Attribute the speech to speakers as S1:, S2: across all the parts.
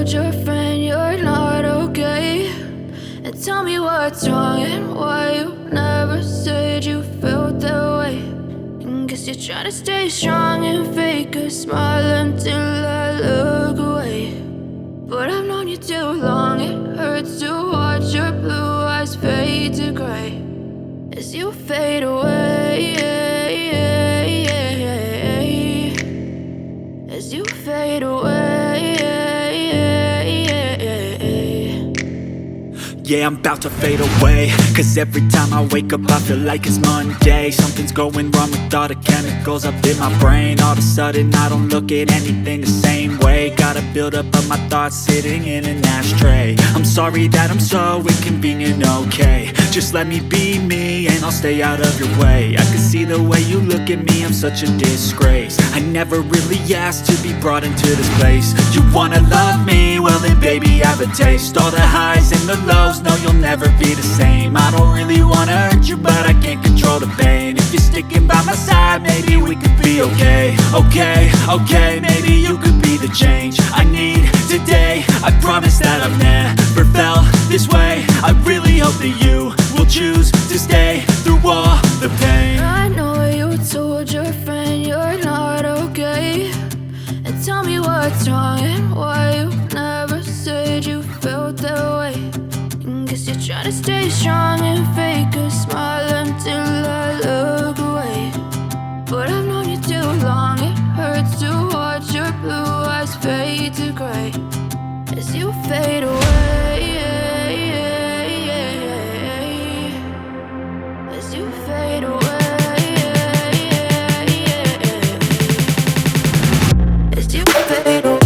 S1: told your friend you're not okay? And tell me what's wrong and why you never said you felt that way. And guess you're trying to stay strong and fake a smile until I look away. But I've known you too long, it hurts to watch your blue eyes fade to gray as you fade away, as you fade away.
S2: Yeah, I'm about to fade away, cause every time I wake up I feel like it's Monday. Something's going wrong with all the chemicals up in my brain. All of a sudden I don't look at anything the same way. Got a buildup of my thoughts sitting in an ashtray. I'm sorry that I'm so inconvenient, okay? Just let me be me and I'll stay out of your way. I can see the way you look at me, I'm such a disgrace. I never really asked to be brought into this place. You wanna love me? Well then baby, have a taste. All the highs and the lows, no, you'll never be the same. I don't really wanna hurt you, but I can't control the pain. If you're sticking by my side, maybe we could be okay. Okay, maybe you could be the change I need today. I promise that I've never felt this way. I really hope that you will choose to stay through all the pain.
S1: I know you told your friend you're not okay. And tell me what's wrong and why you never said you felt that way. Guess you're trying to stay strong and fake a smile until I look away. But I've known you too long, it hurts to watch your blue eyes fade to gray as you fade away, as you fade away, as you fade away.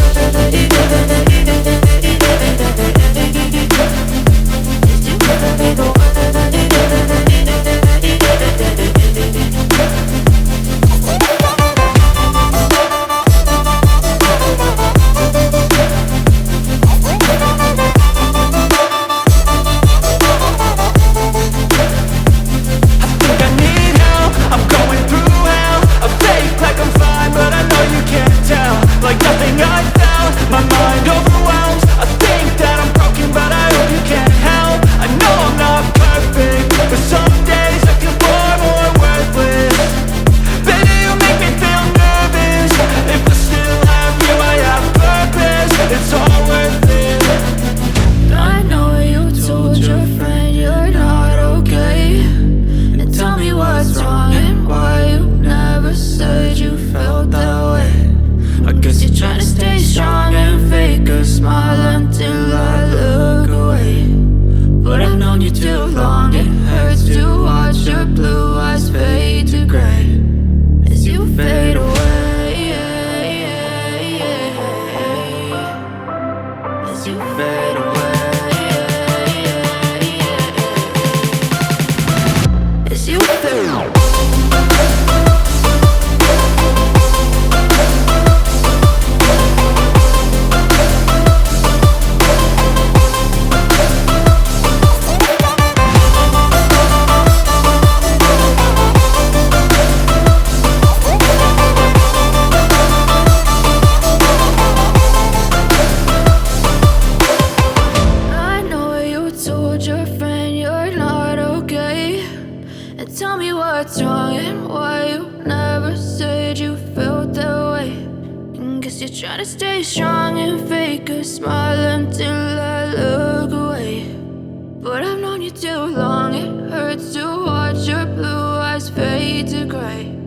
S1: Tell me what's wrong and why you never said you felt that way. And guess you're trying to stay strong and fake a smile until I look away. But I've known you too long, it hurts to watch your blue eyes fade to gray